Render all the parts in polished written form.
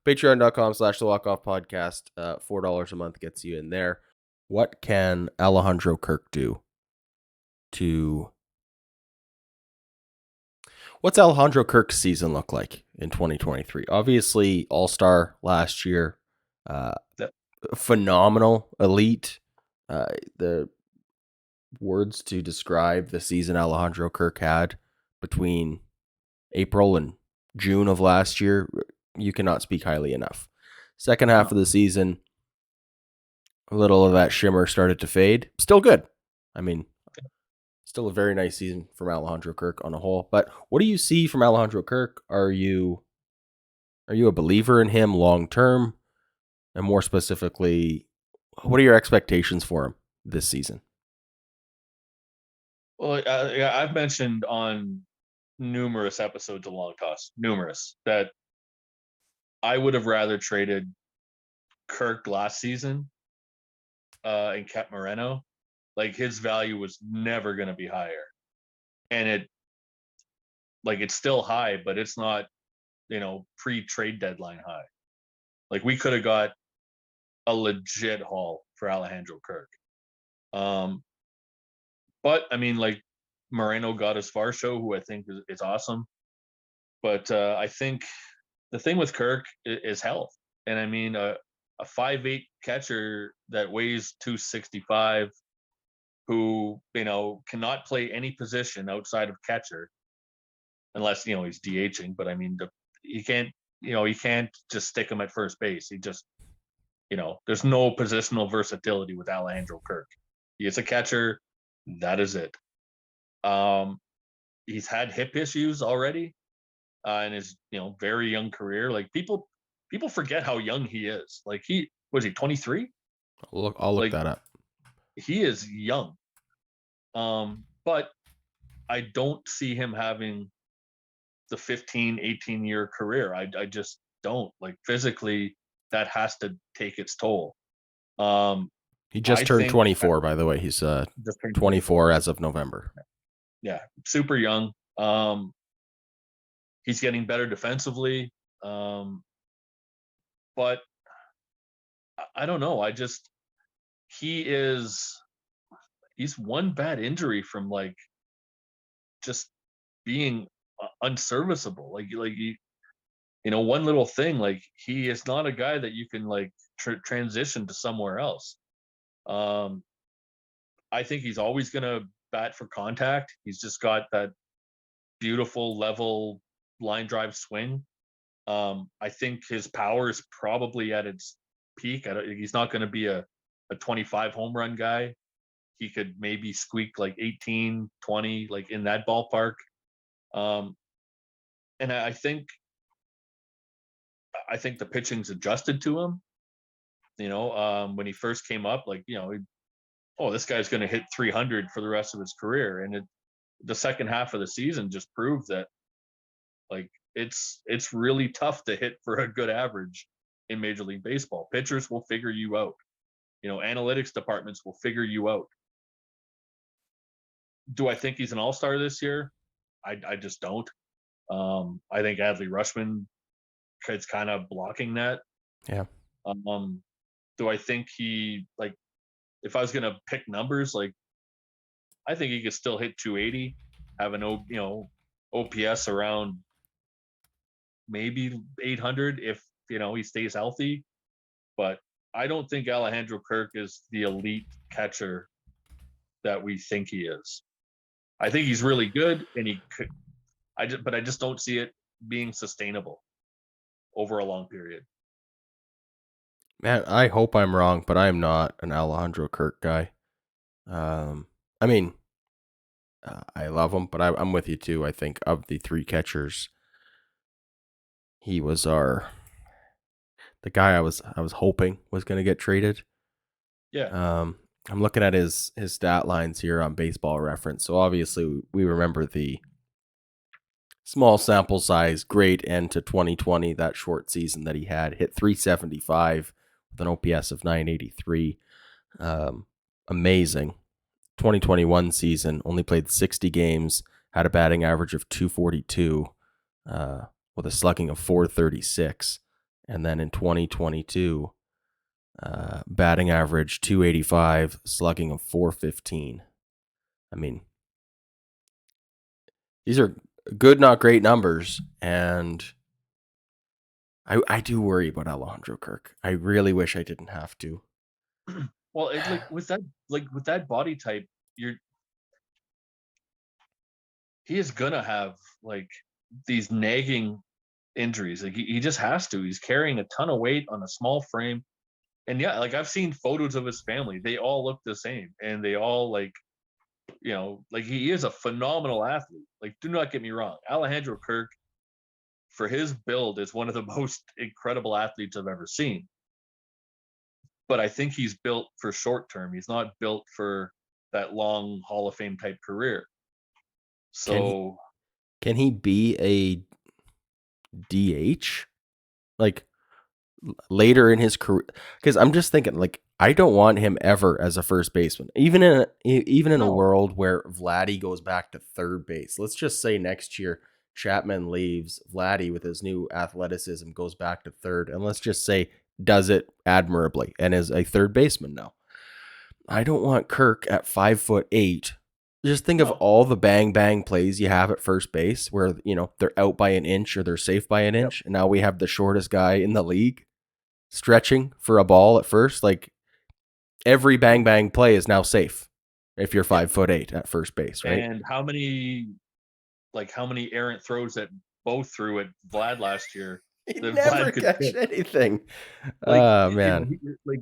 Patreon.com/the Walk-Off Podcast. $4 a month gets you in there. What can Alejandro Kirk do to... What's Alejandro Kirk's season look like in 2023? Obviously, all-star last year. Yep. Phenomenal, elite. The words to describe the season Alejandro Kirk had between April and June of last year, you cannot speak highly enough. Second half of the season, a little of that shimmer started to fade. Still good. I mean, still a very nice season from Alejandro Kirk on a whole. But what do you see from Alejandro Kirk? Are you a believer in him long term? And more specifically, what are your expectations for him this season? Well, I've mentioned on numerous episodes of Long Toss, that I would have rather traded Kirk last season and kept Moreno. Like, his value was never going to be higher, and it's still high, but it's not, pre-trade deadline high. Like, we could have got a legit haul for Alejandro Kirk. But I mean, like, Moreno got his Farshow, who I think is awesome. But I think the thing with Kirk is health. And I mean, a 5'8" catcher that weighs 265, who, cannot play any position outside of catcher, unless, he's DHing. But I mean, you can't just stick him at first base. He just, there's no positional versatility with Alejandro Kirk. He is a catcher. That is it. He's had hip issues already in his very young career. Like, people forget how young he is. Like, he 23? I'll look that up. He is young. But I don't see him having the 15-18 year career. I just don't. Like, physically, that has to take its toll. He just turned 24, by the way. He's 24 as of November. Yeah, super young. He's getting better defensively. But I don't know. He's one bad injury from, like, just being unserviceable. Like one little thing, like, he is not a guy that you can, like, transition to somewhere else. I think he's always going to bat for contact. He's just got that beautiful level line drive swing. I think his power is probably at its peak. He's not going to be a 25 home run guy. He could maybe squeak like 18, 20, like in that ballpark. And I think the pitching's adjusted to him. When he first came up, like, this guy's going to hit 300 for the rest of his career. And the second half of the season just proved that, like, it's really tough to hit for a good average in Major League Baseball. Pitchers will figure you out. Analytics departments will figure you out. Do I think he's an all-star this year? I just don't. I think Adley Rutschman is kind of blocking that. Yeah. Do I think he, like, if I was going to pick numbers, like, I think he could still hit 280, have an OPS around maybe 800 if he stays healthy. But I don't think Alejandro Kirk is the elite catcher that we think he is. I think he's really good, and but I just don't see it being sustainable over a long period. Man, I hope I'm wrong, but I'm not an Alejandro Kirk guy. I mean, I love him, but I'm with you too. I think of the three catchers, he was the guy I was hoping was going to get traded. Yeah. I'm looking at his stat lines here on Baseball Reference. So obviously we remember the small sample size, great end to 2020, that short season that he had. Hit 375 with an OPS of 983. Amazing. 2021 season, only played 60 games, had a batting average of 242 with a slugging of 436. And then in 2022, batting average 285, slugging of 415. I mean, these are good, not great numbers. And I do worry about Alejandro Kirk. I really wish I didn't have to. Well, it with that body type, you're he is gonna have like these nagging injuries. Like he just has to. He's carrying a ton of weight on a small frame. And yeah, like I've seen photos of his family. They all look the same. And they all like he is a phenomenal athlete. Like, do not get me wrong. Alejandro Kirk, for his build, is one of the most incredible athletes I've ever seen. But I think he's built for short term. He's not built for that long Hall of Fame type career. Can he So can he be a DH? Like later in his career, because I'm just thinking, like, I don't want him ever as a first baseman, even in a no, world where Vladdy goes back to third base. Let's just say next year Chapman leaves, Vladdy with his new athleticism goes back to third, and let's just say does it admirably and is a third baseman now. I don't want Kirk at 5'8". Just think of no. all the bang bang plays you have at first base where they're out by an inch or they're safe by an Yep. inch, and now we have the shortest guy in the league stretching for a ball at first. Like every bang bang play is now safe if you're Yeah. 5'8" at first base, right? And how many errant throws that both threw at Vlad last year He that never Vlad could catch pick? anything. Like, Man. like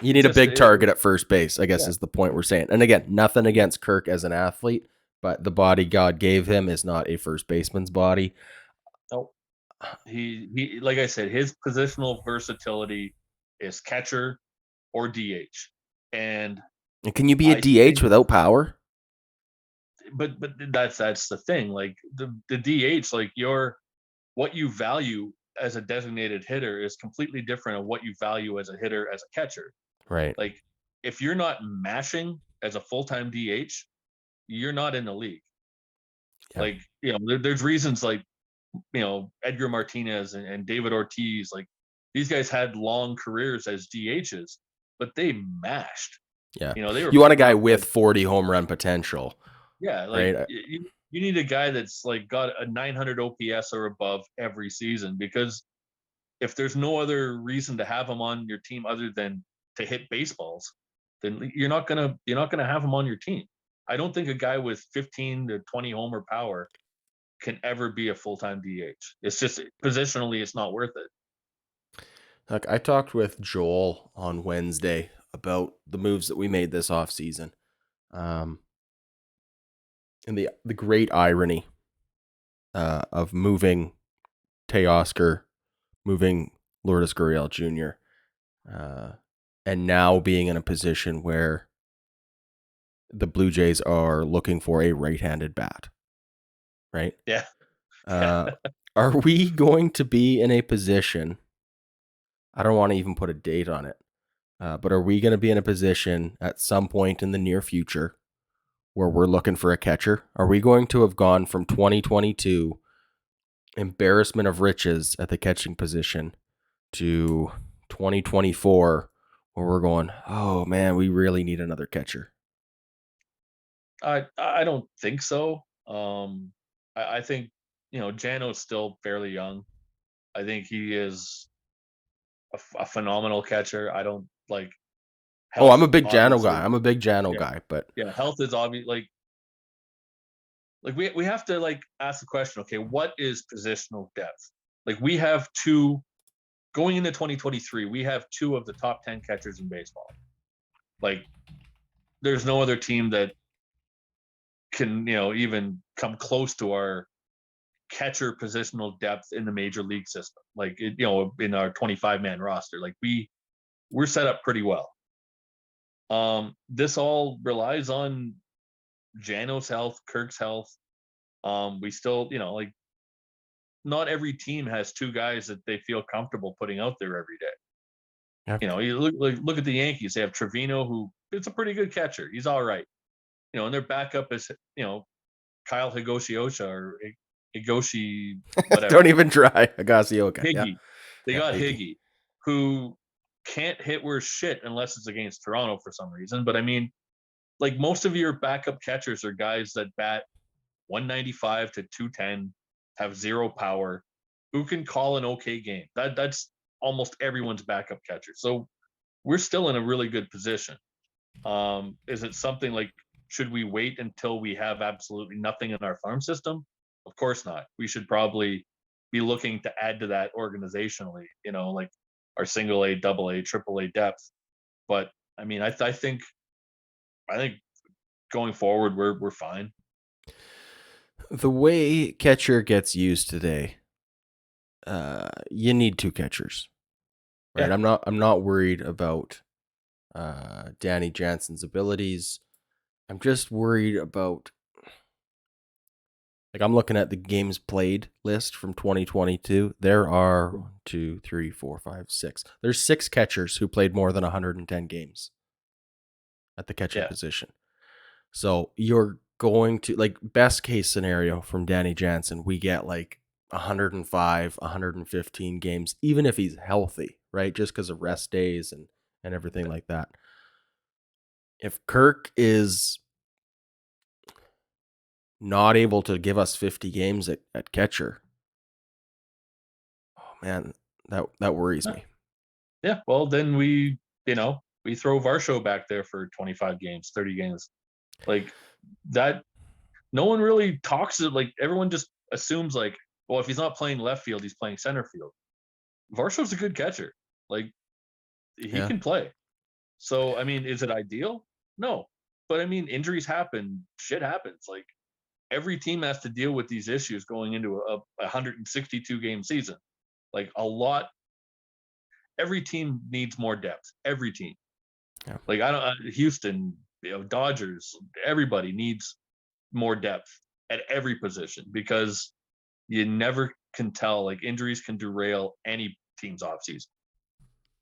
You it need a just big target at first base, I guess yeah. is the point we're saying. And again, nothing against Kirk as an athlete, but the body God gave him is not a first baseman's body. No, he like I said, his positional versatility is catcher or DH. And And can you be a I DH think, without power? but that's the thing. Like the DH, like what you value as a designated hitter is completely different of what you value as a hitter as a catcher. Right. Like if you're not mashing as a full time DH, you're not in the league. Yeah. Like there's reasons like Edgar Martinez and David Ortiz, like these guys had long careers as DHs, but they mashed. Yeah. They were You want a putting guy up with like 40 home run potential, yeah, like right? you need a guy that's like got a 900 OPS or above every season because if there's no other reason to have him on your team other than to hit baseballs, then you're not gonna have him on your team. I don't think a guy with 15 to 20 homer power can ever be a full time DH. It's just positionally, it's not worth it. Like I talked with Joel on Wednesday about the moves that we made this offseason. Um, and the great irony of moving Teoscar, moving Lourdes Gurriel Jr., uh, and now being in a position where the Blue Jays are looking for a right-handed bat, right? Yeah, yeah. Uh, are we going to be in a position? I don't want to even put a date on it, but are we going to be in a position at some point in the near future where we're looking for a catcher? Are we going to have gone from 2022 embarrassment of riches at the catching position to 2024 where we're going, oh man, we really need another catcher? I don't think so. I think Jano's still fairly young. I think he is a phenomenal catcher. I don't like Oh, I'm health. a big Jano guy. Obviously, I'm a big Jano yeah, guy, but yeah. Health is obvious. Like we have to like ask the question. Okay, what is positional depth? Like we have two going into 2023. We have two of the top 10 catchers in baseball. Like there's no other team that can even come close to our catcher positional depth in the major league system. Like in our 25-man roster, like we're set up pretty well. This all relies on Jano's health, Kirk's health. We still, like not every team has two guys that they feel comfortable putting out there every day. yeah. You look at the Yankees. They have Trevino, who is a pretty good catcher. He's all right. And their backup is Kyle Higashioka or Higoshi, Don't whatever even try Agasioka. Yeah. Higgy. They Yeah, got Higgy. Higgy, who can't hit worth shit unless it's against Toronto for some reason. But I mean, like most of your backup catchers are guys that bat 195 to 210, have zero power, who can call an okay game. That's almost everyone's backup catcher. So we're still in a really good position. Is it something like should we wait until we have absolutely nothing in our farm system? Of course not. We should probably be looking to add to that organizationally, like our single A, double A, triple A depth. But I mean, I think going forward we're fine. The way catcher gets used today, you need two catchers, right? Yeah, I'm not worried about Danny Jansen's abilities. I'm just worried about, like, I'm looking at the games played list from 2022. There are 1, 2, 3, 4, 5, 6. There's 6 catchers who played more than 110 games at the catcher yeah, position. So you're going to, like, best case scenario from Danny Jansen, we get like 105, 115 games, even if he's healthy, right? Just because of rest days and everything like that. If Kirk is not able to give us 50 games at catcher, oh man, that worries yeah. me. Yeah. Well, then we throw Varsho back there for 25 games, 30 games, like that. No one really talks to like everyone just assumes like, well, if he's not playing left field, he's playing center field. Varsho's a good catcher. Like he Yeah. can play. So I mean, is it ideal? No. But I mean, injuries happen, shit happens. Like every team has to deal with these issues going into a 162 game season. Like a lot, every team needs more depth. Every team. Yeah. Like I don't Houston, Dodgers, everybody needs more depth at every position because you never can tell. Like injuries can derail any team's offseason.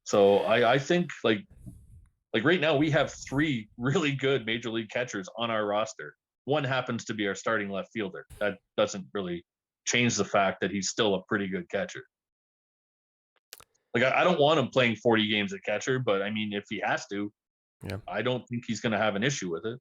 So I think like right now we have three really good major league catchers on our roster. One happens to be our starting left fielder. That doesn't really change the fact that he's still a pretty good catcher. Like I don't want him playing 40 games at catcher, but I mean if he has to, Yeah. I don't think he's going to have an issue with it.